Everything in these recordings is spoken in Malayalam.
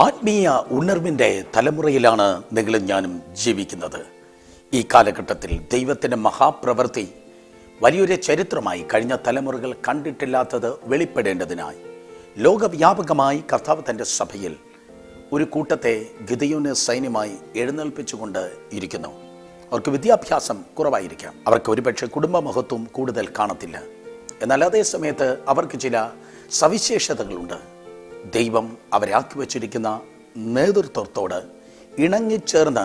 ആത്മീയ ഉണർവിൻ്റെ തലമുറയിലാണ് നിങ്ങളും ഞാനും ജീവിക്കുന്നത്. ഈ കാലഘട്ടത്തിൽ ദൈവത്തിൻ്റെ മഹാപ്രവൃത്തി വലിയൊരു ചരിത്രമായി കഴിഞ്ഞ തലമുറകൾ കണ്ടിട്ടില്ലാത്തത് വെളിപ്പെടേണ്ടതിനായി ലോകവ്യാപകമായി കർത്താവ് തൻ്റെ സഭയിൽ ഒരു കൂട്ടത്തെ ഗിദെയോന് സൈന്യമായി എഴുന്നേൽപ്പിച്ചുകൊണ്ട് ഇരിക്കുന്നു. അവർക്ക് വിദ്യാഭ്യാസം കുറവായിരിക്കാം, അവർക്ക് ഒരുപക്ഷെ കുടുംബ മഹത്വം കൂടുതൽ കാണത്തില്ല. എന്നാൽ അതേ സമയത്ത് അവർക്ക് ചില സവിശേഷതകളുണ്ട്. ദൈവം അവരെ ആക്കി വച്ചിരിക്കുന്ന നേതൃത്വത്തോട് ഇണങ്ങിച്ചേർന്ന്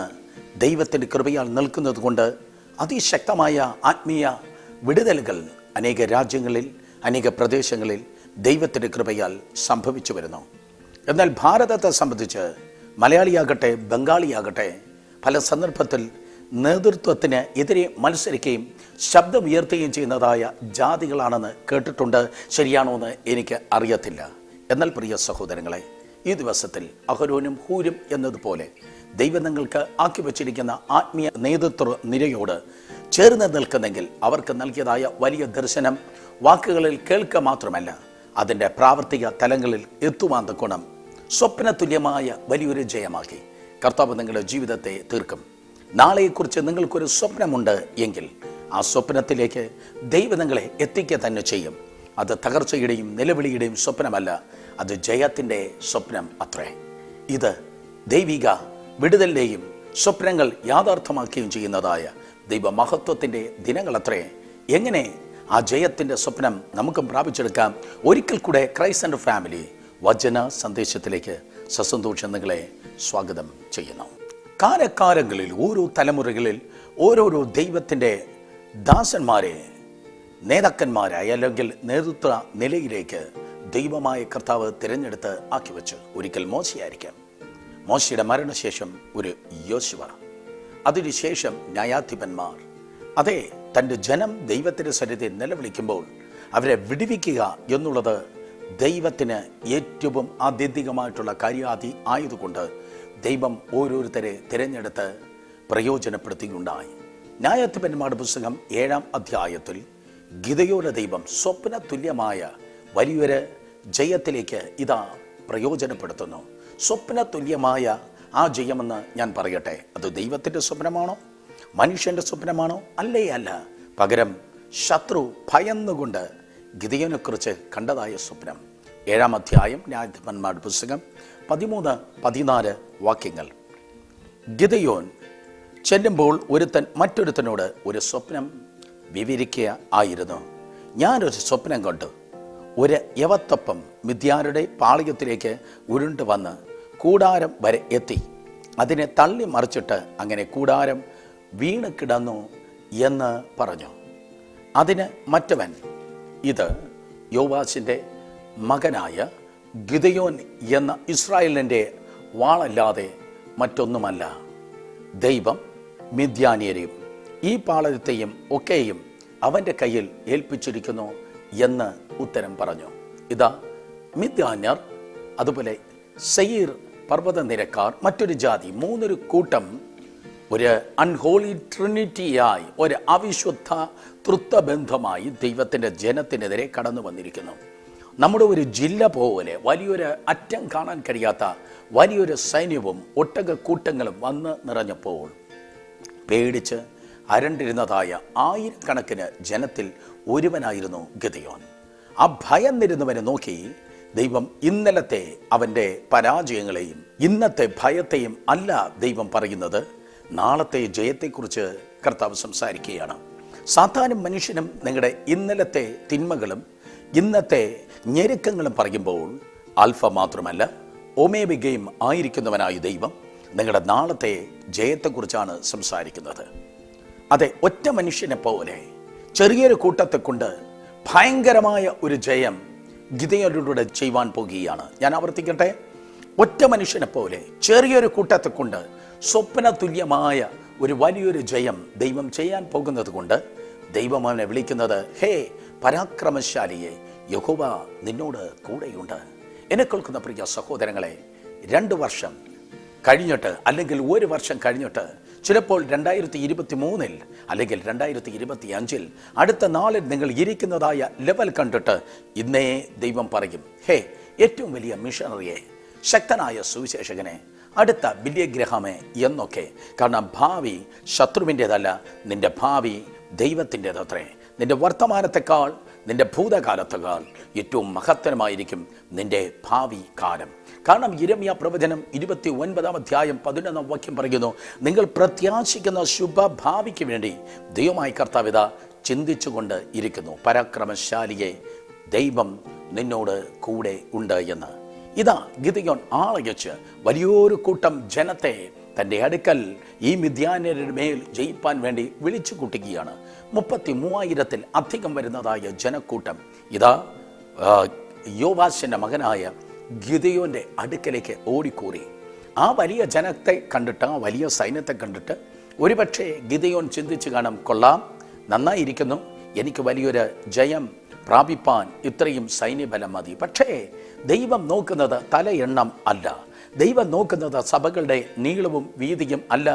ദൈവത്തിൻ്റെ കൃപയാൽ നിൽക്കുന്നത് കൊണ്ട് അതിശക്തമായ ആത്മീയ വിടുതലുകൾ അനേക രാജ്യങ്ങളിൽ, അനേക പ്രദേശങ്ങളിൽ ദൈവത്തിൻ്റെ കൃപയാൽ സംഭവിച്ചു വരുന്നു. എന്നാൽ ഭാരതത്തെ സംബന്ധിച്ച് മലയാളിയാകട്ടെ, ബംഗാളിയാകട്ടെ, പല സന്ദർഭത്തിൽ നേതൃത്വത്തിന് എതിരെ മത്സരിക്കുകയും ശബ്ദമുയർത്തുകയും ചെയ്യുന്നതായ ജാതികളാണെന്ന് കേട്ടിട്ടുണ്ട്. ശരിയാണോ എന്ന് എനിക്ക് അറിയത്തില്ല. എന്നാൽ പ്രിയ സഹോദരങ്ങളെ, ഈ ദിവസത്തിൽ അഹരോനും ഹൂരും എന്നതുപോലെ ദൈവം നിങ്ങൾക്ക് ആക്കി വച്ചിരിക്കുന്ന ആത്മീയ നേതൃത്വ നിരയോട് ചേർന്ന് നിൽക്കുന്നെങ്കിൽ അവർക്ക് നൽകിയതായ വലിയ ദർശനം വാക്കുകളിൽ കേൾക്കുക മാത്രമല്ല, അതിൻ്റെ പ്രാവർത്തിക തലങ്ങളിൽ എത്തുവാൻ ഗുണം സ്വപ്ന തുല്യമായ വലിയൊരു ജയമാക്കി കർത്താവ് നിങ്ങളുടെ ജീവിതത്തെ തീർക്കും. നാളെയെക്കുറിച്ച് നിങ്ങൾക്കൊരു സ്വപ്നമുണ്ട് എങ്കിൽ ആ സ്വപ്നത്തിലേക്ക് ദൈവം നിങ്ങളെ എത്തിക്കുക തന്നെ ചെയ്യും. അത് തകർച്ചയുടെയും നിലവിളിയുടെയും സ്വപ്നമല്ല, അത് ജയത്തിൻ്റെ സ്വപ്നം അത്രേ. ഇത് ദൈവിക വിടുതലിൻ്റെയും സ്വപ്നങ്ങൾ യാഥാർത്ഥ്യമാക്കുകയും ചെയ്യുന്നതായ ദൈവമഹത്വത്തിൻ്റെ ദിനങ്ങളത്രേ. എങ്ങനെ ആ ജയത്തിൻ്റെ സ്വപ്നം നമുക്കും പ്രാപിച്ചെടുക്കാം? ഒരിക്കൽ കൂടെ ക്രൈസ്റ്റ് ആൻഡ് ഫാമിലി വചന സന്ദേശത്തിലേക്ക് സസന്തോഷം നിങ്ങളെ സ്വാഗതം ചെയ്യുന്നു. കാലകാലങ്ങളിൽ ഓരോ തലമുറകളിൽ ഓരോരോ ദൈവത്തിൻ്റെ ദാസന്മാരെ നേതാക്കന്മാരായി അല്ലെങ്കിൽ നേതൃത്വ നിലയിലേക്ക് ദൈവമായ കർത്താവ് തിരഞ്ഞെടുത്ത് ആക്കി വെച്ചു. ഒരിക്കൽ മോശയായിരിക്കാം, മോശയുടെ മരണശേഷം ഒരു യോശുവ, അതിനുശേഷം ന്യായാധിപന്മാർ. അതെ, തൻ്റെ ജനം ദൈവത്തിൻ്റെ സന്നിധിയിൽ നിലവിളിക്കുമ്പോൾ അവരെ വിടുവിക്കുക എന്നുള്ളത് ദൈവത്തിന് ഏറ്റവും ആത്യന്തികമായിട്ടുള്ള കാര്യാദി ആയതുകൊണ്ട് ദൈവം ഓരോരുത്തരെ തിരഞ്ഞെടുത്ത് പ്രയോജനപ്പെടുത്തുകയുണ്ടായി. ന്യായാധിപന്മാരുടെ പുസ്തകം 7-ാം അധ്യായത്തിൽ ഗിദെയോനെ ദൈവം സ്വപ്ന തുല്യമായ വലിയൊരു ജയത്തിലേക്ക് ഇതാ പ്രയോജനപ്പെടുത്തുന്നു. സ്വപ്ന തുല്യമായ ആ ജയമെന്ന് ഞാൻ പറയട്ടെ, അത് ദൈവത്തിൻ്റെ സ്വപ്നമാണോ, മനുഷ്യൻ്റെ സ്വപ്നമാണോ? അല്ലേ അല്ല. പകരം ശത്രു ഭയന്നുകൊണ്ട് ഗിദെയോനെക്കുറിച്ച് കണ്ടതായ സ്വപ്നം. 7-ാം അധ്യായം ന്യായാധിപന്മാരുടെ പുസ്തകം 13-14 വാക്യങ്ങൾ. ഗിദെയോൻ ചെല്ലുമ്പോൾ ഒരുത്തൻ മറ്റൊരുത്തനോട് ഒരു സ്വപ്നം വിവരിക്കുക ആയിരുന്നു. ഞാനൊരു സ്വപ്നം കണ്ടു. ഒരു യവത്തൊപ്പം മിദ്യാരുടെ പാളയത്തിലേക്ക് ഉരുണ്ടു വന്ന് കൂടാരം വരെ എത്തി. അതിനെ തള്ളി മറിച്ചിട്ട് അങ്ങനെ കൂടാരം വീണ് കിടന്നു എന്ന് പറഞ്ഞു. അതിന് മറ്റവൻ, ഇത് യോവാശിൻ്റെ മകനായ ഗിദെയോൻ എന്ന ഇസ്രായേലിൻ്റെ വാളല്ലാതെ മറ്റൊന്നുമല്ല. ദൈവം മിദ്യാന്യരെയും ഈ പാളയത്തെയും ഒക്കെയും അവൻ്റെ കയ്യിൽ ഏൽപ്പിച്ചിരിക്കുന്നു എന്ന് ഉത്തരം പറഞ്ഞു. ഇതാ മിദ്യാന്യർ, അതുപോലെ സെയീർ പർവ്വത നിരക്കാർ, മറ്റൊരു ജാതി, മൂന്നൊരു കൂട്ടം ഒരു അൺഹോളി ട്രിനിറ്റിയായി, ഒരു അവിശുദ്ധ തൃത്വബന്ധമായി ദൈവത്തിൻ്റെ ജനത്തിനെതിരെ കടന്നു വന്നിരിക്കുന്നു. നമ്മുടെ ഒരു ജില്ല പോലെ വലിയൊരു അറ്റം കാണാൻ കഴിയാത്ത വലിയൊരു സൈന്യവും ഒട്ടകക്കൂട്ടങ്ങളും വന്ന് നിറഞ്ഞപ്പോൾ പേടിച്ച് അരണ്ടിരുന്നതായ ആയിരക്കണക്കിന് ജനത്തിൽ ഒരുവനായിരുന്നു ഗിദെയോൻ. ആ ഭയന്നിരുന്നവനെ നോക്കി ദൈവം ഇന്നലത്തെ അവൻ്റെ പരാജയങ്ങളെയും ഇന്നത്തെ ഭയത്തെയും അല്ല ദൈവം പറയുന്നത്, നാളത്തെ ജയത്തെക്കുറിച്ച് കർത്താവ് സംസാരിക്കുകയാണ്. സാധാരണ മനുഷ്യനും നിങ്ങളുടെ ഇന്നലത്തെ തിന്മകളും ഇന്നത്തെ ഞെരുക്കങ്ങളും പറയുമ്പോൾ ആൽഫ മാത്രമല്ല ഒമേഗയും ആയിരിക്കുന്നവനായ ദൈവം നിങ്ങളുടെ നാളത്തെ ജയത്തെക്കുറിച്ചാണ് സംസാരിക്കുന്നത്. അതെ, ഒറ്റ മനുഷ്യനെ പോലെ ചെറിയൊരു കൂട്ടത്തെ കൊണ്ട് ഭയങ്കരമായ ഒരു ജയം ഗിദെയോനിലൂടെ ചെയ്യുവാൻ പോകുകയാണ്. ഞാൻ ആവർത്തിക്കട്ടെ, ഒറ്റ മനുഷ്യനെ പോലെ ചെറിയൊരു കൂട്ടത്തെ കൊണ്ട് സ്വപ്ന തുല്യമായ ഒരു വലിയൊരു ജയം ദൈവം ചെയ്യാൻ പോകുന്നത് കൊണ്ട് ദൈവം അവനെ വിളിക്കുന്നത്, ഹേ പരാക്രമശാലിയെ, യഹോവ നിന്നോട് കൂടെയുണ്ട്. എന്നെ കേൾക്കുന്ന പ്രിയ സഹോദരങ്ങളെ, 2 വർഷം കഴിഞ്ഞിട്ട് അല്ലെങ്കിൽ 1 വർഷം കഴിഞ്ഞിട്ട്, ചിലപ്പോൾ 2023 അല്ലെങ്കിൽ 2025 അടുത്ത നാളിൽ നിങ്ങൾ ഇരിക്കുന്നതായ ലെവൽ കണ്ടിട്ട് ഇന്നേ ദൈവം പറയും, ഹേ ഏറ്റവും വലിയ മിഷണറിയെ, ശക്തനായ സുവിശേഷകനെ, അടുത്ത ബില്യഗ്രഹമേ എന്നൊക്കെ. കാരണം ഭാവി ശത്രുവിൻ്റേതല്ല, നിന്റെ ഭാവി ദൈവത്തിൻ്റെതത്രേ. നിന്റെ വർത്തമാനത്തെക്കാൾ, നിന്റെ ഭൂതകാലത്തേക്കാൾ ഏറ്റവും മഹത്തരമായിരിക്കും നിന്റെ ഭാവി കാലം. കാരണം യിരെമ്യാ പ്രവചനം 29 അധ്യായം 11 വാക്യം പറയുന്നു, നിങ്ങൾ പ്രത്യാശിക്കുന്ന ശുഭഭാവിക്ക് വേണ്ടി ദൈവമായ കർത്താവിത ചിന്തിച്ചുകൊണ്ട് ഇരിക്കുന്നു. പരാക്രമശാലിയെ, ദൈവം നിന്നോട് കൂടെ ഉണ്ട് എന്ന്. ഇതാ ഗിദെയോൻ ആളയച്ച് വലിയൊരു കൂട്ടം ജനത്തെ തൻ്റെ അടുക്കൽ ഈ മിദ്യാന്യരുടെ മേൽ ജയിപ്പാൻ വേണ്ടി വിളിച്ചു കൂട്ടുകയാണ്. 33,000-ൽ അധികം വരുന്നതായ ജനക്കൂട്ടം ഇതാ യോവാശിൻ്റെ മകനായ ഗിദെയോൻ്റെ അടുക്കലേക്ക് ഓടിക്കൂറി. ആ വലിയ ജനത്തെ കണ്ടിട്ട്, ആ വലിയ സൈന്യത്തെ കണ്ടിട്ട് ഒരുപക്ഷെ ഗിദെയോൻ ചിന്തിച്ച് കാണാം, കൊള്ളാം, നന്നായിരിക്കുന്നു, എനിക്ക് വലിയൊരു ജയം പ്രാപിപ്പാൻ ഇത്രയും സൈന്യബലം മതി. പക്ഷേ ദൈവം നോക്കുന്നത് തലയെണ്ണം അല്ല, ദൈവം നോക്കുന്നത് സഭകളുടെ നീളവും വീതിയും അല്ല,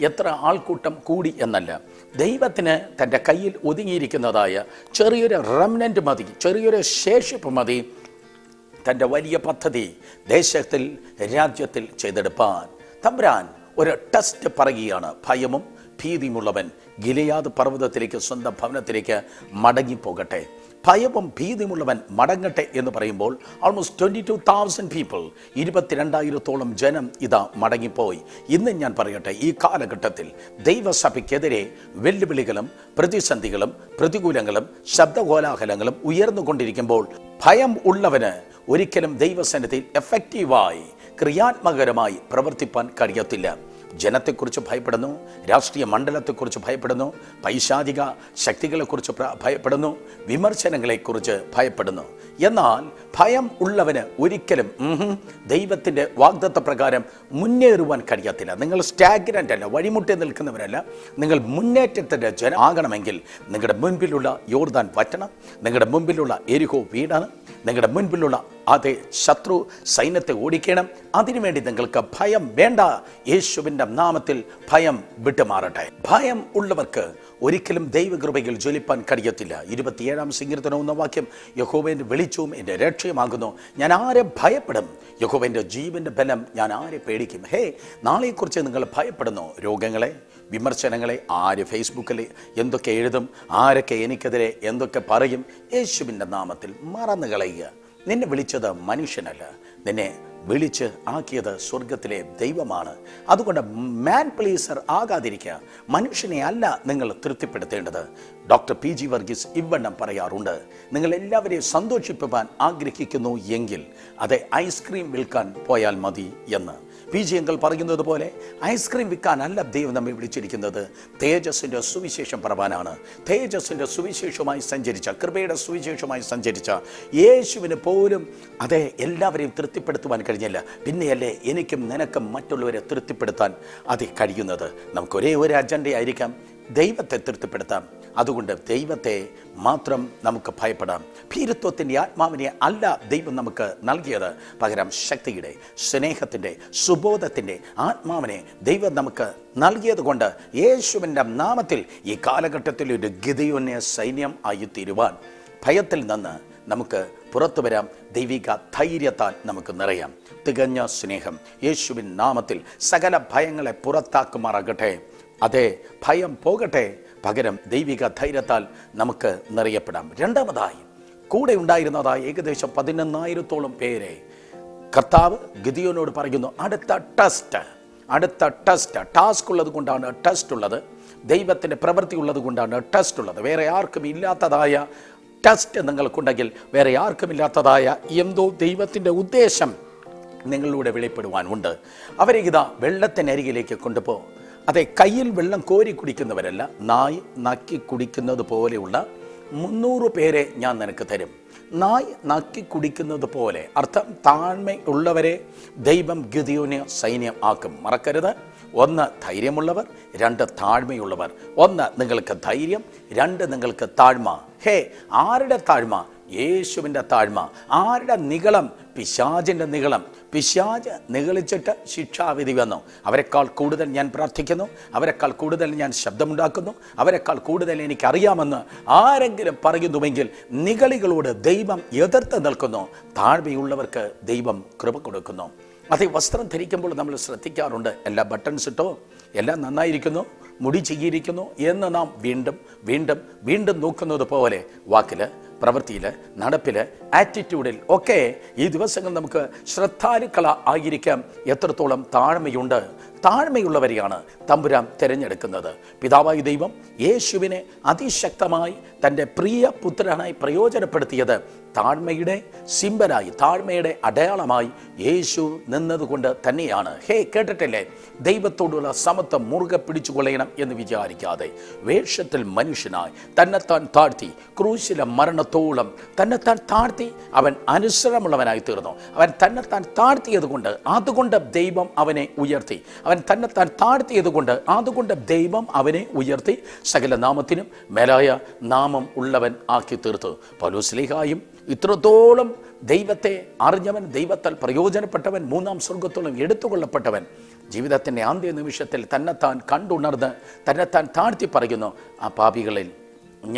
എത്ര ആൾക്കൂട്ടം കൂടി എന്നല്ല. ദൈവത്തിന് തൻ്റെ കയ്യിൽ ഒതുങ്ങിയിരിക്കുന്നതായ ചെറിയൊരു റെമനന്റ് മതി, ചെറിയൊരു ശേഷിപ്പ് മതി തൻ്റെ വലിയ പദ്ധതി ദേശത്തിൽ, രാജ്യത്തിൽ ചെയ്തെടുപ്പാൻ. തമ്പുരാൻ ഒരു ടെസ്റ്റ് പറയുകയാണ്. ഭയമും ഭീതിയുമുള്ളവൻ ഗിലെയാദ് പർവ്വതത്തിലേക്ക്, സ്വന്തം ഭവനത്തിലേക്ക് മടങ്ങിപ്പോകട്ടെ. ഭയവും ഭീതിയുമുള്ളവൻ മടങ്ങട്ടെ എന്ന് പറയുമ്പോൾ ഓൾമോസ്റ്റ് 22,000 പീപ്പിൾ, 22,000-ഓളം ജനം ഇതാ മടങ്ങിപ്പോയി. ഇന്ന് ഞാൻ പറയട്ടെ, ഈ കാലഘട്ടത്തിൽ ദൈവസഭയ്ക്കെതിരെ വെല്ലുവിളികളും പ്രതിസന്ധികളും പ്രതികൂലങ്ങളും ശബ്ദകോലാഹലങ്ങളും ഉയർന്നുകൊണ്ടിരിക്കുമ്പോൾ ഭയം ഉള്ളവന് ഒരിക്കലും ദൈവസന്നിധിയിൽ എഫക്റ്റീവായി, ക്രിയാത്മകരമായി പ്രവർത്തിപ്പാൻ കഴിയത്തില്ല. ജനത്തെക്കുറിച്ച് ഭയപ്പെടുന്നു, രാഷ്ട്രീയ മണ്ഡലത്തെക്കുറിച്ച് ഭയപ്പെടുന്നു, പൈശാചിക ശക്തികളെക്കുറിച്ച് ഭയപ്പെടുന്നു, വിമർശനങ്ങളെക്കുറിച്ച് ഭയപ്പെടുന്നു. എന്നാൽ ഭയം ഉള്ളവന് ഒരിക്കലും ദൈവത്തിൻ്റെ വാഗ്ദത്ത പ്രകാരം മുന്നേറുവാൻ കഴിയത്തില്ല. നിങ്ങൾ സ്റ്റാഗ്നൻ്റ് അല്ല, വഴിമുട്ടി നിൽക്കുന്നവരല്ല, നിങ്ങൾ മുന്നേറ്റത്തിൻ്റെ ജനം ആകണമെങ്കിൽ നിങ്ങളുടെ മുൻപിലുള്ള യോർദാൻ വറ്റണം, നിങ്ങളുടെ മുൻപിലുള്ള എരിഹോ വീടണം, നിങ്ങളുടെ മുൻപിലുള്ള അതേ ശത്രു സൈന്യത്തെ ഓടിക്കണം. അതിനുവേണ്ടി നിങ്ങൾക്ക് ഭയം വേണ്ട. യേശുവിൻ്റെ നാമത്തിൽ ഭയം വിട്ടുമാറട്ടെ. ഭയം ഉള്ളവർക്ക് ഒരിക്കലും ദൈവകൃപയിൽ ജ്വലിപ്പാൻ കഴിയത്തില്ല. 27-ാം സങ്കീർത്തനം 1 വാക്യം, യഹോവയുടെ വെളിച്ചവും എൻ്റെ രക്ഷയുമാകുന്നു, ഞാൻ ആരെ ഭയപ്പെടും? യഹോവയുടെ ജീവൻ്റെ ബലം, ഞാൻ ആരെ പേടിക്കും? ഹേ, നാളെക്കുറിച്ച് നിങ്ങൾ ഭയപ്പെടുന്നു? രോഗങ്ങളെ, വിമർശനങ്ങളെ, ആര് ഫേസ്ബുക്കിൽ എന്തൊക്കെ എഴുതും, ആരൊക്കെ എനിക്കെതിരെ എന്തൊക്കെ പറയും? യേശുവിൻ്റെ നാമത്തിൽ മറന്നു കളയുക. നിന്നെ വിളിച്ചത് മനുഷ്യനല്ല, നിന്നെ വിളിച്ച് ആക്കിയത് സ്വർഗത്തിലെ ദൈവമാണ്. അതുകൊണ്ട് മാൻ പ്ലീസർ ആകാതിരിക്കുക. മനുഷ്യനെ അല്ല നിങ്ങൾ തൃപ്തിപ്പെടുത്തേണ്ടത്. ഡോക്ടർ PG വർഗീസ് ഇവണ്ണം പറയാറുണ്ട്, നിങ്ങൾ എല്ലാവരെയും സന്തോഷിപ്പിക്കാൻ ആഗ്രഹിക്കുന്നു എങ്കിൽ അത് ഐസ്ക്രീം വിൽക്കാൻ പോയാൽ മതി എന്ന്. PG അങ്കിൾ പറയുന്നത് പോലെ ഐസ്ക്രീം വിൽക്കാനല്ല ദൈവം നമ്മെ വിളിച്ചിരിക്കുന്നത്, തേജസ്സിൻ്റെ സുവിശേഷം പറവാനാണ്. തേജസ്സിൻ്റെ സുവിശേഷമായി സഞ്ചരിച്ച, കൃപയുടെ സുവിശേഷമായി സഞ്ചരിച്ച യേശുവിന് പോലും അതെ എല്ലാവരെയും തൃപ്തിപ്പെടുത്തുവാൻ കഴിഞ്ഞില്ല. പിന്നെയല്ലേ എനിക്കും നിനക്കും മറ്റുള്ളവരെ തൃപ്തിപ്പെടുത്താൻ അത് കഴിയുന്നത്? നമുക്ക് ഒരേ ഒരു അജണ്ടയായിരിക്കാം, ദൈവത്തെ തൃപ്തിപ്പെടുത്താം. അതുകൊണ്ട് ദൈവത്തെ മാത്രം നമുക്ക് ഭയപ്പെടാം. ഭീരുത്വത്തിൻ്റെ ആത്മാവിനെ അല്ല ദൈവം നമുക്ക് നൽകിയത്, പകരം ശക്തിയുടെ, സ്നേഹത്തിൻ്റെ, സുബോധത്തിൻ്റെ ആത്മാവിനെ ദൈവം നമുക്ക് നൽകിയത് കൊണ്ട് യേശുവിൻ്റെ നാമത്തിൽ ഈ കാലഘട്ടത്തിൽ ഒരു ഗിദെയോന്യ സൈന്യം ആയിത്തീരുവാൻ ഭയത്തിൽ നിന്ന് നമുക്ക് പുറത്തു വരാം. ദൈവിക ധൈര്യത്താൽ നമുക്ക് നിറയാം. തികഞ്ഞ സ്നേഹം യേശുവിൻ നാമത്തിൽ സകല ഭയങ്ങളെ പുറത്താക്കുമാറാകട്ടെ. അതെ, ഭയം പോകട്ടെ, പകരം ദൈവിക ധൈര്യത്താൽ നമുക്ക് നിറയപ്പെടാം. രണ്ടാമതായി, കൂടെ ഉണ്ടായിരുന്നതായി ഏകദേശം 11,000-ഓളം പേരെ കർത്താവ് ഗിദെയോനോട് പറയുന്നു, അടുത്ത ടാസ്ക് ഉള്ളത് കൊണ്ടാണ് ടെസ്റ്റ് ഉള്ളത്, ദൈവത്തിൻ്റെ പ്രവൃത്തി ഉള്ളത് കൊണ്ടാണ് ടെസ്റ്റ് ഉള്ളത്. വേറെ ആർക്കും ഇല്ലാത്തതായ ടെസ്റ്റ് നിങ്ങൾക്കുണ്ടെങ്കിൽ, വേറെ ആർക്കും ഇല്ലാത്തതായ എന്തോ ദൈവത്തിൻ്റെ ഉദ്ദേശം നിങ്ങളിലൂടെ വെളിപ്പെടുവാനുണ്ട്. അവരെ ഇതാ വെള്ളത്തിനരികിലേക്ക് കൊണ്ടുപോ. അതെ, കയ്യിൽ വെള്ളം കോരി കുടിക്കുന്നവരല്ല, നായ് നക്കി കുടിക്കുന്നത് പോലെയുള്ള 300 പേരെ ഞാൻ നിനക്ക് തരും. നായ് നക്കി കുടിക്കുന്നത് പോലെ, അർത്ഥം താഴ്മയുള്ളവരെ ദൈവം ഗിദെയോന്യ സൈന്യം ആക്കും. മറക്കരുത്, 1 ധൈര്യമുള്ളവർ, 2 താഴ്മയുള്ളവർ. 1 നിങ്ങൾക്ക് ധൈര്യം, 2 നിങ്ങൾക്ക് താഴ്മ. ഹേ, ആരുടെ താഴ്മ? യേശുവിൻ്റെ താഴ്മ. ആരുടെ നിഗളം? പിശാചിൻ്റെ നിഗളം. പിശാച് നിഗളിച്ചിട്ട് ശിക്ഷാവിധി വന്നു. അവരെക്കാൾ കൂടുതൽ ഞാൻ പ്രാർത്ഥിക്കുന്നു, അവരെക്കാൾ കൂടുതൽ ഞാൻ ശബ്ദമുണ്ടാക്കുന്നു, അവരെക്കാൾ കൂടുതൽ എനിക്കറിയാമെന്ന് ആരെങ്കിലും പറയുന്നുവെങ്കിൽ നിഗളികളോട് ദൈവം എതിർത്ത് നിൽക്കുന്നു. താഴ്മയുള്ളവർക്ക് ദൈവം കൃപ കൊടുക്കുന്നു. അതേ വസ്ത്രം ധരിക്കുമ്പോൾ നമ്മൾ ശ്രദ്ധിക്കാറുണ്ട്, എല്ലാ ബട്ടൺസ് ഇട്ടോ, എല്ലാം നന്നായിരിക്കുന്നു, മുടി ചീകിയിരിക്കുന്നു എന്ന് നാം വീണ്ടും വീണ്ടും വീണ്ടും നോക്കുന്നത് പോലെ വാക്കിൽ, പ്രവൃത്തിയിൽ, നടപ്പിൽ, ആറ്റിറ്റ്യൂഡിൽ ഒക്കെ ഈ ദിവസങ്ങൾ നമുക്ക് ശ്രദ്ധാലുക്കള ആയിരിക്കാം. എത്രത്തോളം താഴ്മയുണ്ട്, താഴ്മയുള്ളവരെയാണ് തമ്പുരാൻ തിരഞ്ഞെടുക്കുന്നത്. പിതാവായ ദൈവം യേശുവിനെ അതിശക്തമായി തൻ്റെ പ്രിയ പുത്രനായി പ്രയോജനപ്പെടുത്തിയത് താഴ്മയുടെ സിംബലായി, താഴ്മയുടെ അടയാളമായി യേശു നിന്നതുകൊണ്ട് തന്നെയാണ്. കേട്ടിട്ടില്ലേ, ദൈവത്തോടുള്ള സമത്വം മുറുകെ പിടിച്ചു കൊള്ളണം എന്ന് വിചാരിക്കാതെ വേഷത്തിൽ മനുഷ്യനായി തന്നെത്താൻ താഴ്ത്തി, ക്രൂശിലെ മരണത്തോളം തന്നെത്താൻ താഴ്ത്തി അവൻ അനുസരണമുള്ളവനായി തീർന്നു. അവൻ തന്നെത്താൻ താഴ്ത്തിയത് കൊണ്ട് അതുകൊണ്ട് ദൈവം അവനെ ഉയർത്തി. അവൻ തന്നെത്താൻ താഴ്ത്തിയത് കൊണ്ട് അതുകൊണ്ട് ദൈവം അവനെ ഉയർത്തി സകല നാമത്തിനും മേലായ നാമം ഉള്ളവൻ ആക്കി തീർത്തു. പൗലോസ്ലീഹായും ഇത്രത്തോളം ദൈവത്തെ അറിഞ്ഞവൻ, ദൈവത്താൽ പ്രയോജനപ്പെട്ടവൻ, മൂന്നാം സ്വർഗത്തോളം എടുത്തുകൊള്ളപ്പെട്ടവൻ, ജീവിതത്തിൻ്റെ ആദ്യ നിമിഷത്തിൽ തന്നെത്താൻ കണ്ടുണർന്ന് തന്നെത്താൻ താഴ്ത്തി പറയുന്നു, ആ പാപികളിൽ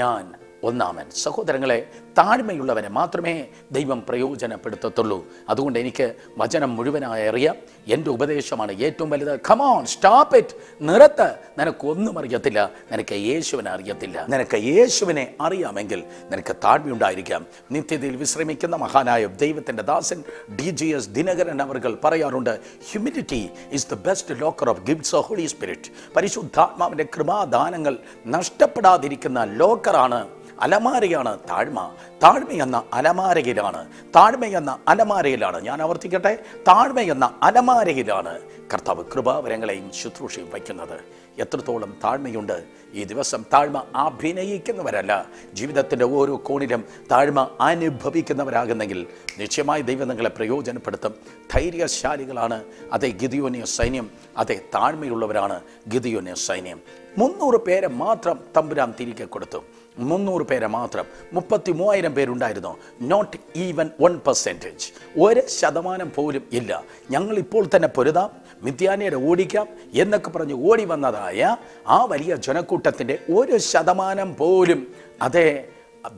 ഞാൻ ഒന്നാമൻ. സഹോദരങ്ങളെ, താഴ്മയുള്ളവനെ മാത്രമേ ദൈവം പ്രയോജനപ്പെടുത്തത്തുള്ളൂ. അതുകൊണ്ട് എനിക്ക് വചനം മുഴുവനായി അറിയാം. എൻ്റെ ഉപദേശമാണ് ഏറ്റവും വലുത്. കമോൺ, സ്റ്റോപ്പ് ഇറ്റ്, നിർത്ത്. നിനക്കൊന്നും അറിയത്തില്ല, നിനക്ക് യേശുവിനെ അറിയത്തില്ല. നിനക്ക് യേശുവിനെ അറിയാമെങ്കിൽ നിനക്ക് താഴ്മയുണ്ടായിരിക്കാം. നിത്യതയിൽ വിശ്രമിക്കുന്ന മഹാനായ ദൈവത്തിൻ്റെ ദാസൻ DGS ദിനകരൻ അവർ പറയാറുണ്ട്, humility is the best locker of gifts of Holy Spirit. പരിശുദ്ധാത്മാവിൻ്റെ കൃപാദാനങ്ങൾ നഷ്ടപ്പെടാതിരിക്കുന്ന ലോക്കറാണ്, അലമാരയാണ് താഴ്മ. താഴ്മയെന്ന അലമാരയിലാണ്, താഴ്മയെന്ന അലമാരയിലാണ്, ഞാൻ ആവർത്തിക്കട്ടെ, താഴ്മയെന്ന അലമാരയിലാണ് കർത്താവ് കൃപാവരങ്ങളെയും ശുശ്രൂഷയും വയ്ക്കുന്നത്. എത്രത്തോളം താഴ്മയുണ്ട് ഈ ദിവസം. താഴ്മ അഭിനയിക്കുന്നവരല്ല, ജീവിതത്തിൻ്റെ ഓരോ കോണിലും താഴ്മ അനുഭവിക്കുന്നവരാകുന്നെങ്കിൽ നിശ്ചയമായി ദൈവം നിങ്ങളെ പ്രയോജനപ്പെടുത്തും. ധൈര്യശാലികളാണ് അതേ ഗിദെയോന്യ സൈന്യം, അതേ താഴ്മയുള്ളവരാണ് ഗിദെയോന്യ സൈന്യം. 300 പേരെ മാത്രം തമ്പുരാൻ തിരികെ കൊടുത്തു. 300 പേരെ മാത്രം. 33,000 പേരുണ്ടായിരുന്നു. നോട്ട് ഈവൻ 1%, 1% പോലും ഇല്ല. ഞങ്ങൾ ഇപ്പോൾ തന്നെ പൊരുതാം, മിദ്യാന്യരെ ഓടിക്കാം എന്നൊക്കെ പറഞ്ഞ് ഓടി വന്നതായ ആ വലിയ ജനക്കൂട്ടത്തിൻ്റെ 1% പോലും അതേ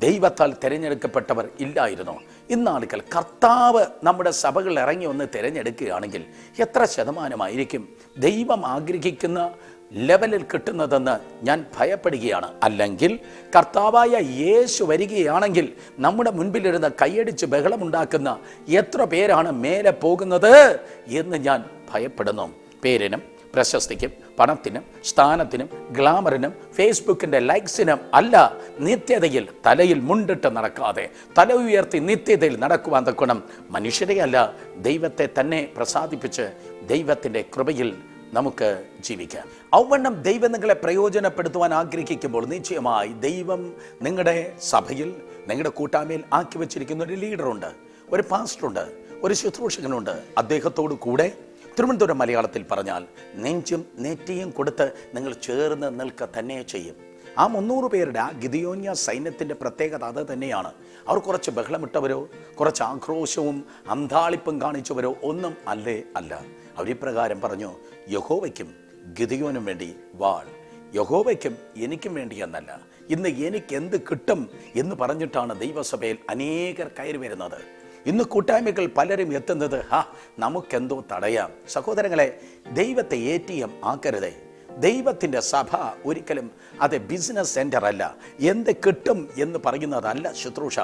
ദൈവത്താൽ തിരഞ്ഞെടുക്കപ്പെട്ടവർ ഇല്ലായിരുന്നു. ഇന്നാളുകൾ കർത്താവ് നമ്മുടെ സഭകളിൽ ഇറങ്ങി ഒന്ന് തിരഞ്ഞെടുക്കുകയാണെങ്കിൽ എത്ര ശതമാനമായിരിക്കും ദൈവം ആഗ്രഹിക്കുന്ന ലെവലിൽ കിട്ടുന്നതെന്ന് ഞാൻ ഭയപ്പെടുകയാണ്. അല്ലെങ്കിൽ കർത്താവായ യേശു വരികയാണെങ്കിൽ നമ്മുടെ മുൻപിലിരുന്ന് കൈയടിച്ച് ബഹളമുണ്ടാക്കുന്ന എത്ര പേരാണ് മേലെ പോകുന്നത് എന്ന് ഞാൻ ഭയപ്പെടുന്നു. പേരിനും പ്രശസ്തിക്കും പണത്തിനും സ്ഥാനത്തിനും ഗ്ലാമറിനും ഫേസ്ബുക്കിൻ്റെ ലൈക്സിനും അല്ല, നിത്യതയിൽ തലയിൽ മുണ്ടിട്ട് നടക്കാതെ തല ഉയർത്തി നിത്യതയിൽ നടക്കുവാൻ തക്കണം മനുഷ്യരെയല്ല, ദൈവത്തെ തന്നെ പ്രസാദിപ്പിച്ച് ദൈവത്തിൻ്റെ കൃപയിൽ നമുക്ക് ജീവിക്കാം. ഔവണ്ണം ദൈവം നിങ്ങളെ പ്രയോജനപ്പെടുത്തുവാൻ ആഗ്രഹിക്കുമ്പോൾ നിശ്ചയമായി ദൈവം നിങ്ങളുടെ സഭയിൽ, നിങ്ങളുടെ കൂട്ടായ്മയിൽ ആക്കി വച്ചിരിക്കുന്ന ഒരു ലീഡറുണ്ട്, ഒരു പാസ്റ്ററുണ്ട്, ഒരു ശുശ്രൂഷകനുണ്ട്. അദ്ദേഹത്തോടു കൂടെ തിരുവനന്തപുരം മലയാളത്തിൽ പറഞ്ഞാൽ നെഞ്ചും നെറ്റിയും കൊടുത്ത് നിങ്ങൾ ചേർന്ന് നിൽക്കുക തന്നെ ചെയ്യും. ആ 300 പേരുടെ ആ ഗിദെയോന്യ സൈന്യത്തിൻ്റെ പ്രത്യേകത അത് തന്നെയാണ്. അവർ കുറച്ച് ബഹളമിട്ടവരോ കുറച്ച് ആക്രോശവും അന്താളിപ്പും കാണിച്ചവരോ ഒന്നും അല്ല. അവരിപ്രകാരം പറഞ്ഞു, യഹോവയ്ക്കും ഗിദെയോനും വേണ്ടി വാൾ, യഹോവയ്ക്കും എനിക്കും വേണ്ടി എന്നല്ല, ഇന്ന് എനിക്ക് എന്ത് കിട്ടും എന്ന് പറഞ്ഞിട്ടാണ് ദൈവസഭയിൽ അനേകർ കയറി വരുന്നത്. ഇന്ന് കൂട്ടായ്മകൾ പലരും എത്തുന്നത് നമുക്കെന്തോ തടയാം. സഹോദരങ്ങളെ, ദൈവത്തെ ATM ആക്കരുതേ. ദൈവത്തിൻ്റെ സഭ ഒരിക്കലും അത് ബിസിനസ് സെൻ്റർ അല്ല. എന്ത് കിട്ടും എന്ന് പറയുന്നതല്ല ശുശ്രൂഷ.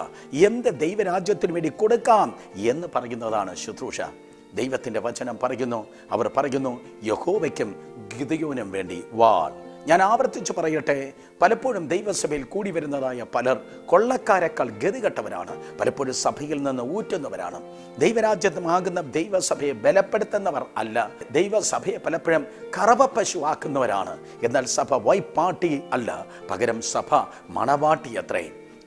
എന്ത് ദൈവരാജ്യത്തിന് വേണ്ടി കൊടുക്കാം എന്ന് പറയുന്നതാണ് ശുശ്രൂഷ. ദൈവത്തിൻ്റെ വചനം പറയുന്നു, അവർ പറയുന്നു, യഹോവയ്ക്കും ഗിദെയോനും വേണ്ടി വാൾ. ഞാൻ ആവർത്തിച്ച് പറയട്ടെ, പലപ്പോഴും ദൈവസഭയിൽ കൂടി വരുന്നതായ പലർ കൊള്ളക്കാരെക്കാൾ ഗതികെട്ടവരാണ്. പലപ്പോഴും സഭയിൽ നിന്ന് ഊറ്റുന്നവരാണ്. ദൈവരാജ്യമാകുന്ന ദൈവസഭയെ ബലപ്പെടുത്തുന്നവർ അല്ല. ദൈവസഭയെ പലപ്പോഴും കറവ പശു ആക്കുന്നവരാണ്. എന്നാൽ സഭ വൈപ്പാട്ടി അല്ല, പകരം സഭ മണവാട്ടി അത്രേ.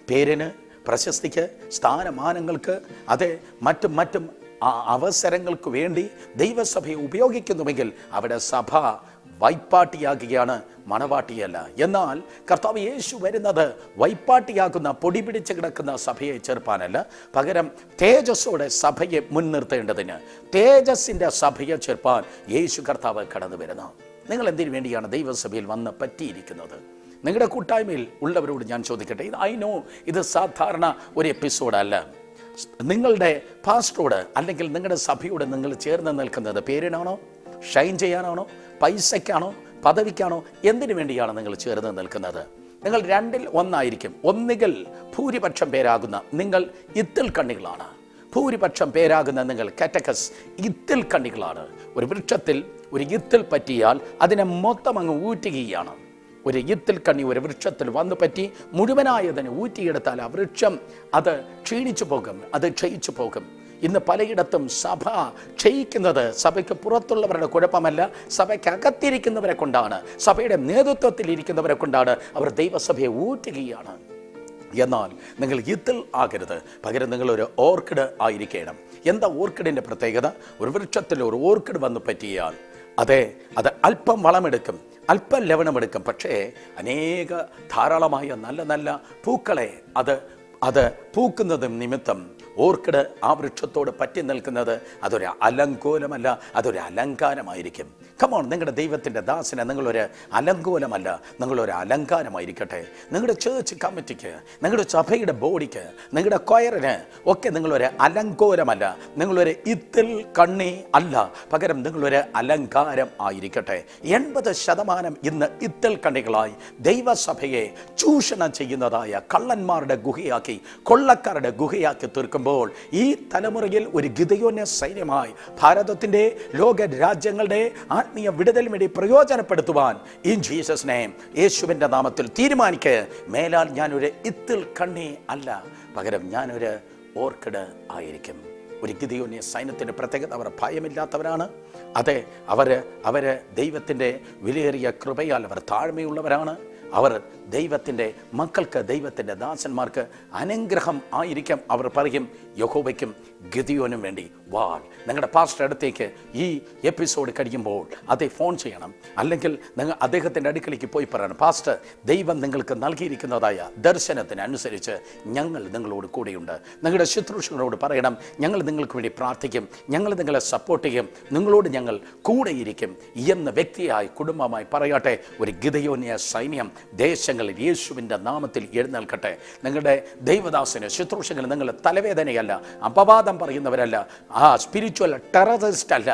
പേരിന്, പ്രശസ്തിക്ക്, സ്ഥാനമാനങ്ങൾക്ക്, അതെ മറ്റും അവസരങ്ങൾക്ക് വേണ്ടി ദൈവസഭയെ ഉപയോഗിക്കുന്നുവെങ്കിൽ അവിടെ സഭ വൈപ്പാട്ടിയാകുകയാണ്, മണവാട്ടിയല്ല. എന്നാൽ കർത്താവ് യേശു വരുന്നത് വൈപ്പാട്ടിയാകുന്ന പൊടി പിടിച്ച് കിടക്കുന്ന സഭയെ ചേർപ്പാനല്ല, പകരം തേജസ്സോടെ സഭയെ മുൻനിർത്തേണ്ടതിന് തേജസ്സിൻ്റെ സഭയെ ചേർപ്പാൻ യേശു കർത്താവ് കടന്നു വരുന്നു. നിങ്ങൾ എന്തിനു വേണ്ടിയാണ് ദൈവസഭയിൽ വന്ന് പറ്റിയിരിക്കുന്നത്? നിങ്ങളുടെ കൂട്ടായ്മയിൽ ഉള്ളവരോട് ഞാൻ ചോദിക്കട്ടെ, ഐ നോ ഇത് സാധാരണ ഒരു എപ്പിസോഡല്ല. നിങ്ങളുടെ പാസ്റ്ററോട് അല്ലെങ്കിൽ നിങ്ങളുടെ സഭയോട് നിങ്ങൾ ചേർന്ന് നിൽക്കുന്നത് പേരിനാണോ, ഷൈൻ ചെയ്യാനാണോ, പൈസയ്ക്കാണോ, പദവിക്കാണോ, എന്തിനു വേണ്ടിയാണ് നിങ്ങൾ ചേർന്ന് നിൽക്കുന്നത്? നിങ്ങൾ രണ്ടിൽ ഒന്നായിരിക്കും. ഒന്നുകിൽ ഭൂരിപക്ഷം പേരാകുന്ന നിങ്ങൾ ഇത്തിൽ കണ്ണികളാണ്. ഭൂരിപക്ഷം പേരാകുന്ന നിങ്ങൾ കാറ്റക്കസ് ഇത്തിൽ കണ്ണികളാണ്. ഒരു വൃക്ഷത്തിൽ ഒരു ഇത്തിൽ പറ്റിയാൽ അതിനെ മൊത്തം അങ്ങ് ഊറ്റുകയാണ്. ഒരു ഇത്തിൽ കണ്ണി ഒരു വൃക്ഷത്തിൽ വന്നു പറ്റി മുഴുവനായതിനെ ഊറ്റിയെടുത്താൽ ആ വൃക്ഷം അത് ക്ഷീണിച്ചു പോകും, അത് ക്ഷയിച്ചു പോകും. ഇന്ന് പലയിടത്തും സഭ ക്ഷയിക്കുന്നത് സഭയ്ക്ക് പുറത്തുള്ളവരുടെ കുഴപ്പമല്ല, സഭയ്ക്കകത്തിരിക്കുന്നവരെ കൊണ്ടാണ്, സഭയുടെ നേതൃത്വത്തിൽ ഇരിക്കുന്നവരെ കൊണ്ടാണ്. അവർ ദൈവസഭയെ ഊറ്റുകയാണ്. എന്നാൽ നിങ്ങൾ ഇതിൽ ആകരുത്, പകരം നിങ്ങളൊരു ഓർക്കിഡ് ആയിരിക്കണം. എന്താ ഓർക്കിഡിൻ്റെ പ്രത്യേകത? ഒരു വൃക്ഷത്തിൽ ഒരു ഓർക്കിഡ് വന്നു പറ്റിയാൽ അത് അല്പം വളമെടുക്കും, അല്പം ലവണമെടുക്കും, പക്ഷേ ധാരാളമായ നല്ല നല്ല പൂക്കളെ അത് പൂക്കുന്നത് നിമിത്തം ഓർക്കിഡ് ആ വൃക്ഷത്തോട് പറ്റി നിൽക്കുന്നത് അതൊരു അലങ്കോലമല്ല, അതൊരു അലങ്കാരമായിരിക്കും. കമോൺ, നിങ്ങളുടെ ദൈവത്തിൻ്റെ ദാസന് നിങ്ങളൊരു അലങ്കോലമല്ല, നിങ്ങളൊരു അലങ്കാരമായിരിക്കട്ടെ. നിങ്ങളുടെ ചേർച്ച് കമ്മിറ്റിക്ക്, നിങ്ങളുടെ സഭയുടെ ബോഡിക്ക്, നിങ്ങളുടെ കൊയറിന് ഒക്കെ നിങ്ങളൊരു അലങ്കോലമല്ല, നിങ്ങളൊരു ഇത്തിൽ കണ്ണി അല്ല, പകരം നിങ്ങളൊരു അലങ്കാരം ആയിരിക്കട്ടെ. 80% ഇന്ന് ഇത്തിൽ കണ്ണികളായി ദൈവസഭയെ ചൂഷണം ചെയ്യുന്നതായ കള്ളന്മാരുടെ ഗുഹയാക്കി, കൊള്ളക്കാരുടെ ഗുഹയാക്കി തീർക്കുമ്പോൾ ഈ തലമുറയിൽ ഒരു ഗിദെയോന്യ സൈന്യമായി ഭാരതത്തിന്റെ ലോക രാജ്യങ്ങളുടെ ആത്മീയ വിടുതലിന് വേണ്ടി പ്രയോജനപ്പെടുത്തുവാൻ ഇൻ ജീസസ് നെയിം, യേശുവിന്റെ നാമത്തിൽ തീരുമാനിക്ക്. മേലാൽ ഞാനൊരു ഇത്തിൽ കണ്ണി അല്ല, പകരം ഞാനൊരു ഓർക്കിഡ് ആയിരിക്കും. ഒരു ഗിദെയോന്യ സൈന്യത്തിൻ്റെ പ്രത്യേകത, അവർ ഭയമില്ലാത്തവരാണ്. അതെ, അവര് ദൈവത്തിൻ്റെ വിലയേറിയ കൃപയാൽ അവർ താഴ്മയുള്ളവരാണ്. അവർ ദൈവത്തിൻ്റെ മക്കൾക്ക്, ദൈവത്തിൻ്റെ ദാസന്മാർക്ക് അനുഗ്രഹം ആയിരിക്കാം. അവർ പറയും, യഹോവയ്ക്കും ഗിദെയോനും വേണ്ടി വാൾ. നിങ്ങളുടെ പാസ്റ്റർ അടുത്തേക്ക് ഈ എപ്പിസോഡ് കഴിയുമ്പോൾ ഫോൺ ചെയ്യണം, അല്ലെങ്കിൽ നിങ്ങൾ അദ്ദേഹത്തിൻ്റെ അടുക്കലേക്ക് പോയി പറയണം, പാസ്റ്റർ, ദൈവം നിങ്ങൾക്ക് നൽകിയിരിക്കുന്നതായ ദർശനത്തിനനുസരിച്ച് ഞങ്ങൾ നിങ്ങളോട് കൂടെയുണ്ട്. നിങ്ങളുടെ ശുശ്രൂഷകളോട് പറയണം, ഞങ്ങൾ നിങ്ങൾക്ക് വേണ്ടി പ്രാർത്ഥിക്കും, ഞങ്ങൾ നിങ്ങളെ സപ്പോർട്ട് ചെയ്യും, നിങ്ങളോട് ഞങ്ങൾ കൂടെയിരിക്കും എന്ന് വ്യക്തിയായി, കുടുംബമായി പറയട്ടെ. ഒരു ഗിദെയോന്യ സൈന്യം ദേശങ്ങളിൽ യേശുവിൻ്റെ നാമത്തിൽ എഴുന്നേൽക്കട്ടെ. നിങ്ങളുടെ ദൈവദാസന് ശുശ്രൂഷകൾ നിങ്ങൾ തലവേദനയല്ല, അപവാദം പറയുന്നവരല്ല, സ്പിരിച്വൽ ടെററിസ്റ്റ് അല്ല,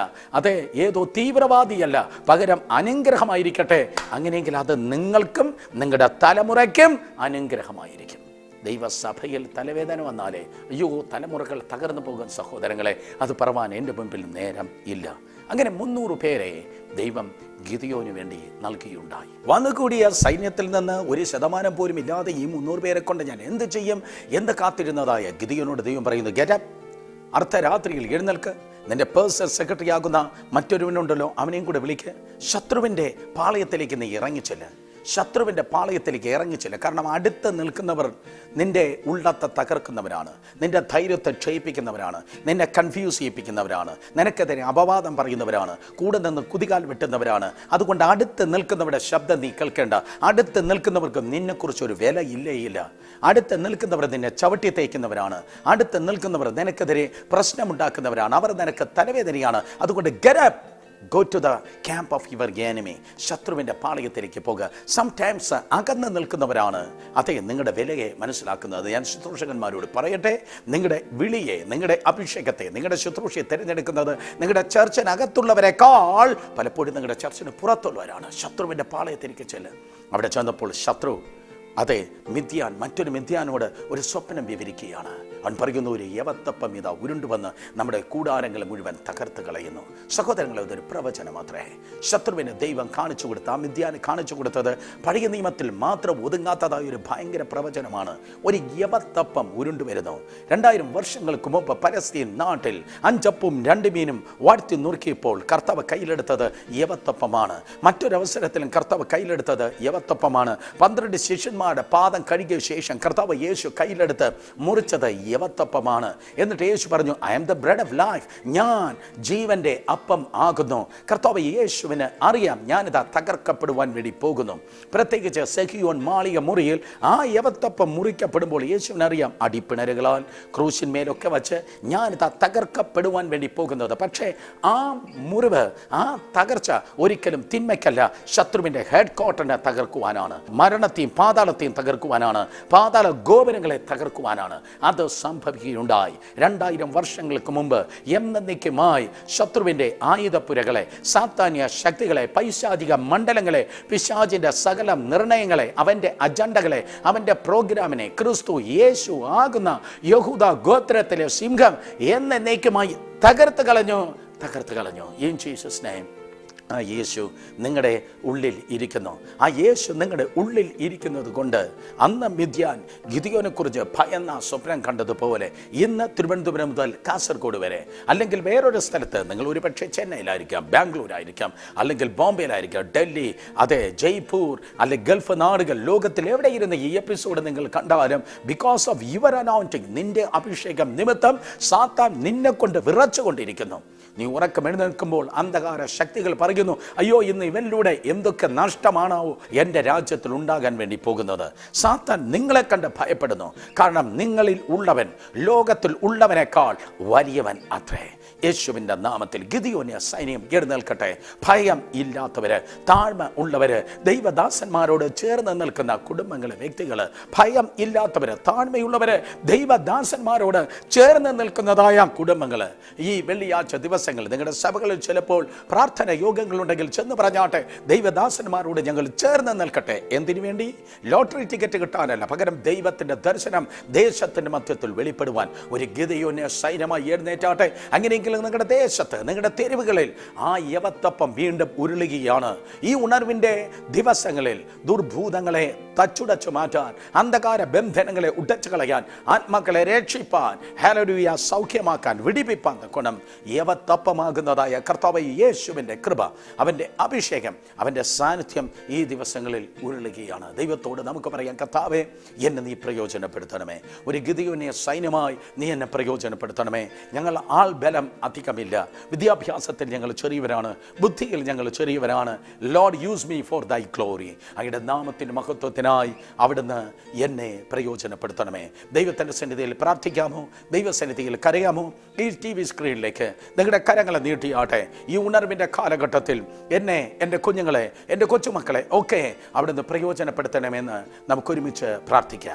ഏതോ തീവ്രവാദിയല്ല, പകരം അനുഗ്രഹമായിരിക്കട്ടെ. അങ്ങനെയെങ്കിൽ അത് നിങ്ങൾക്കും നിങ്ങളുടെ തലമുറയ്ക്കും അനുഗ്രഹമായിരിക്കും. ദൈവസഭയിൽ തലവേദന വന്നാലേ അയ്യോ തലമുറകൾ തകർന്നു പോകും സഹോദരങ്ങളെ, അത് പറവാൻ എൻ്റെ മുമ്പിൽ നേരം ഇല്ല. അങ്ങനെ 300 പേരെ ദൈവം ഗിദെയോന് വേണ്ടി നൽകിയുണ്ടായി. വന്നുകൂടിയ സൈന്യത്തിൽ നിന്ന് 1% പോലും ഇല്ലാതെ ഈ 300 പേരെ കൊണ്ട് ഞാൻ എന്ത് ചെയ്യും എന്ന് കാത്തിരുന്നതായ ഗിദെയോനോട് ദൈവം പറയുന്നു, ഗെറ്റ് അപ്പ്, അർദ്ധരാത്രിയിൽ എഴുന്നേൽക്ക്, നിന്റെ പേഴ്സണൽ സെക്രട്ടറി ആകുന്ന മറ്റൊരുവനുണ്ടല്ലോ അവനെയും കൂടെ വിളിക്ക്, ശത്രുവിൻ്റെ പാളയത്തിലേക്ക് നീ ഇറങ്ങിച്ചെല്ല്. ശത്രുവിൻ്റെ പാളയത്തിലേക്ക് ഇറങ്ങിച്ചില്ല. കാരണം അടുത്ത് നിൽക്കുന്നവർ നിന്റെ ഉള്ളത്തെ തകർക്കുന്നവരാണ്, നിന്റെ ധൈര്യത്തെ ക്ഷയിപ്പിക്കുന്നവരാണ്, നിന്നെ കൺഫ്യൂസ് ചെയ്യിപ്പിക്കുന്നവരാണ്, നിനക്കെതിരെ അപവാദം പറയുന്നവരാണ്, കൂടെ നിന്ന് കുതികാൽ വെട്ടുന്നവരാണ്. അതുകൊണ്ട് അടുത്ത് നിൽക്കുന്നവരുടെ ശബ്ദം നീ കേൾക്കേണ്ട. അടുത്ത് നിൽക്കുന്നവർക്ക് നിന്നെക്കുറിച്ചൊരു വില ഇല്ല. അടുത്ത് നിൽക്കുന്നവർ നിന്നെ ചവിട്ടി തേക്കുന്നവരാണ്. അടുത്ത് നിൽക്കുന്നവർ നിനക്കെതിരെ പ്രശ്നമുണ്ടാക്കുന്നവരാണ്. അവർ നിനക്ക് തലവേദനയാണ്. അതുകൊണ്ട് get up, go to the camp of your enemy. ശത്രുവിൻ്റെ പാളയത്തിലേക്ക് പോകുക. സംടൈംസ് അകന്ന് നിൽക്കുന്നവരാണ് നിങ്ങളുടെ വിലയെ മനസ്സിലാക്കുന്നത്. ഞാൻ ശുശ്രൂഷകന്മാരോട് പറയട്ടെ, നിങ്ങളുടെ വിളിയെ, നിങ്ങളുടെ അഭിഷേകത്തെ, നിങ്ങളുടെ ശുശ്രൂഷയെ തിരഞ്ഞെടുക്കുന്നത് നിങ്ങളുടെ ചർച്ചിനകത്തുള്ളവരെക്കാൾ പലപ്പോഴും നിങ്ങളുടെ ചർച്ചിന് പുറത്തുള്ളവരാണ്. ശത്രുവിൻ്റെ പാളയത്തിലേക്ക് ചെല്ലുക. അവിടെ ചെന്നപ്പോൾ ശത്രു മറ്റൊരു മിഥ്യാനോട് ഒരു സ്വപ്നം വിവരിക്കുകയാണ്. അവൻ പറയുന്നു, ഒരു യവത്തപ്പം ഇതാ ഉരുണ്ടുവന്ന് നമ്മുടെ കൂടാരങ്ങളെ മുഴുവൻ തകർത്ത് കളയുന്നു. സഹോദരങ്ങളെ, അതൊരു പ്രവചനമാത്രേ. ശത്രുവിന് ദൈവം കാണിച്ചു കൊടുത്ത, ആ മിഥ്യാന് കാണിച്ചു കൊടുത്തത് പഴയ നിയമത്തിൽ മാത്രം ഒതുങ്ങാത്തതായ ഒരു ഭയങ്കര പ്രവചനമാണ്. ഒരു യവത്തപ്പം ഉരുണ്ടുവരുന്നു. 2000 വർഷങ്ങൾക്ക് മുമ്പ് പലസ്തീൻ നാട്ടിൽ 5 അപ്പവും 2 മീനും വാഴ്ത്തി നുറുക്കിയപ്പോൾ കർത്താവ് കയ്യിലെടുത്തത് യവത്തപ്പമാണ്. മറ്റൊരവസരത്തിലും കർത്താവ് കയ്യിലെടുത്തത് യവത്തപ്പമാണ്. 12 ശിഷ്യന്മാരുടെ പാദം കഴുകിയ ശേഷം കർത്താവ് യേശു കയ്യിലെടുത്ത് മുറിച്ചത് യവത്തപ്പമാണ്. എന്നിട്ട് യേശു പറഞ്ഞു, I am the bread of life, ഞാൻ ജീവന്റെ അപ്പം ആകുന്നു. കർത്താവ് യേശുവിന് അറിയാം, ഞാനിതാ തകർക്കപ്പെടുവാൻ വേണ്ടി പോകുന്നു. പ്രത്യേകിച്ച് സെഹിയോൻ മാളിക മുറിയിൽ ആ യവത്തപ്പം മുറിക്കപ്പെടുമ്പോൾ യേശുവിനറിയാം, അടിപ്പിണരുകളാൽ ക്രൂശിന്മേലൊക്കെ വച്ച് ഞാനിതാ തകർക്കപ്പെടുവാൻ വേണ്ടി പോകുന്നത്. പക്ഷേ ആ മുറിവ്, ആ തകർച്ച ഒരിക്കലും തിന്മയ്ക്കല്ല, ശത്രുവിന്റെ ഹെഡ് ക്വാർട്ടറിനെ തകർക്കുവാനാണ്, മരണത്തെയും പാതാളത്തെയും തകർക്കുവാനാണ്, പാതാള ഗോപുരങ്ങളെ തകർക്കുവാനാണ്. അത് സംഭവിക്കുകയുണ്ടായി. 2000 വർഷങ്ങൾക്ക് മുമ്പ് എന്നേക്കുമായി ശത്രുവിൻ്റെ ആയുധപ്പുരകളെ, സാത്താന്യ ശക്തികളെ, പൈശാചിക മണ്ഡലങ്ങളെ, പിശാചിൻ്റെ സകല നിർണയങ്ങളെ, അവൻ്റെ അജണ്ടകളെ, അവൻ്റെ പ്രോഗ്രാമിനെ ക്രിസ്തു യേശു ആകുന്ന യഹൂദ ഗോത്രത്തിലെ സിംഹം എന്നേക്കുമായി തകർത്ത് കളഞ്ഞു. In Jesus name. ആ യേശു നിങ്ങളുടെ ഉള്ളിൽ ഇരിക്കുന്നു. ആ യേശു നിങ്ങളുടെ ഉള്ളിൽ ഇരിക്കുന്നത് കൊണ്ട് അന്ന് മിദ്യാൻ ഗിദിയോനെക്കുറിച്ച് ഭയന്ന സ്വപ്നം കണ്ടതുപോലെ ഇന്ന് തിരുവനന്തപുരം മുതൽ കാസർഗോഡ് വരെ, അല്ലെങ്കിൽ വേറൊരു സ്ഥലത്ത്, നിങ്ങൾ ഒരു പക്ഷേ ചെന്നൈയിലായിരിക്കാം, ബാംഗ്ലൂരായിരിക്കാം, അല്ലെങ്കിൽ ബോംബെയിലായിരിക്കാം, ഡൽഹി, അതെ ജയ്പൂർ, അല്ലെങ്കിൽ ഗൾഫ് നാടുകൾ, ലോകത്തിൽ എവിടെ ഇരുന്ന് ഈ എപ്പിസോഡ് നിങ്ങൾ കണ്ടാലും, ബിക്കോസ് ഓഫ് യുവർ അനോയിന്റിംഗ്, നിന്റെ അഭിഷേകം നിമിത്തം സാത്താൻ നിന്നെ കൊണ്ട് വിറച്ചുകൊണ്ടിരിക്കുന്നു. നീ ഉറക്കം എഴുന്നേൽക്കുമ്പോൾ അന്ധകാര ശക്തികൾ പറയുന്നു, അയ്യോ ഇന്ന് ഇവനിലൂടെ എന്തൊക്കെ നഷ്ടമാണോ എൻ്റെ രാജ്യത്തിൽ ഉണ്ടാകാൻ വേണ്ടി പോകുന്നത്. സാത്താൻ നിങ്ങളെ കണ്ട് ഭയപ്പെടുന്നു. കാരണം നിങ്ങളിൽ ഉള്ളവൻ ലോകത്തിൽ ഉള്ളവനേക്കാൾ വലിയവൻ അത്രേ. യേശുവിൻ്റെ നാമത്തിൽ ഗിദിയോന്യ സൈന്യം എഴുന്നേൽക്കട്ടെ. ഭയം ഇല്ലാത്തവര്, താഴ്മ ഉള്ളവര്, ദൈവദാസന്മാരോട് ചേർന്ന് നിൽക്കുന്ന കുടുംബങ്ങള്, വ്യക്തികള്, ഭയം ഇല്ലാത്തവര്, താഴ്മയുള്ളവര്, ദൈവദാസന്മാരോട് ചേർന്ന് നിൽക്കുന്നതായ കുടുംബങ്ങള്, ഈ വെള്ളിയാഴ്ച ദിവസങ്ങൾ നിങ്ങളുടെ സഭകളിൽ ചിലപ്പോൾ പ്രാർത്ഥന യോഗങ്ങളുണ്ടെങ്കിൽ ചെന്ന് പറഞ്ഞാട്ടെ, ദൈവദാസന്മാരോട് ഞങ്ങൾ ചേർന്ന് നിൽക്കട്ടെ. എന്തിനു വേണ്ടി? ലോട്ടറി ടിക്കറ്റ് കിട്ടാനല്ല, പകരം ദൈവത്തിന്റെ ദർശനം ദേശത്തിന്റെ മധ്യത്തിൽ വെളിപ്പെടുവാൻ ഒരു ഗിദിയോന്യ സൈന്യമായി എഴുന്നേറ്റാട്ടെ. അങ്ങനെയെങ്കിൽ നിങ്ങളുടെ ദേശത്ത്, നിങ്ങളുടെ തെരുവുകളിൽ ആ യവത്തപ്പം വീണ്ടും ഉരുളുകയാണ്. ഈ ഉണർവിന്റെ ദിവസങ്ങളിൽ ദുർഭൂതങ്ങളെ തച്ചുടച്ചു മാറ്റാൻ, അന്ധകാര ബന്ധനങ്ങളെ ഉടച്ചു കളയാൻ, ആത്മാക്കളെ രക്ഷിപ്പാൻ, ഹല്ലേലൂയ, സൗഖ്യമാക്കാൻ, വിടിപ്പിപ്പാൻ ഗുണം യവത്തപ്പമാകുന്നതായ കർത്താവ് യേശുവിൻ്റെ കൃപ, അവൻ്റെ അഭിഷേകം, അവൻ്റെ സാന്നിധ്യം ഈ ദിവസങ്ങളിൽ ഉരുളുകയാണ്. ദൈവത്തോട് നമുക്ക് പറയാം, കർത്താവേ എന്നെ നീ പ്രയോജനപ്പെടുത്തണമേ. ഒരു ഗിദിയോന്യ സൈന്യമായി നീ എന്നെ പ്രയോജനപ്പെടുത്തണമേ. ഞങ്ങൾ ആൾ ബലം അധികമില്ല, വിദ്യാഭ്യാസത്തിൽ ഞങ്ങൾ ചെറിയവരാണ്, ബുദ്ധിയിൽ ഞങ്ങൾ ചെറിയവരാണ്. Lord use me for thy glory. അങ്ങയുടെ നാമത്തിൻ്റെ മഹത്വത്തിനായി അവിടുന്ന് എന്നെ പ്രയോജനപ്പെടുത്തണമേ. ദൈവത്തിൻ്റെ സന്നിധിയിൽ പ്രാർത്ഥിക്കാമോ? ദൈവസന്നിധിയിൽ കരയാമോ? ഈ TV സ്ക്രീനിലേക്ക് നിങ്ങളുടെ കരങ്ങളെ നീട്ടിയാട്ടെ. ഈ ഉണർവിൻ്റെ കാലഘട്ടത്തിൽ എന്നെ, എൻ്റെ കുഞ്ഞുങ്ങളെ, എൻ്റെ കൊച്ചുമക്കളെ ഒക്കെ അവിടുന്ന് പ്രയോജനപ്പെടുത്തണമെന്ന് നമുക്കൊരുമിച്ച് പ്രാർത്ഥിക്കാം.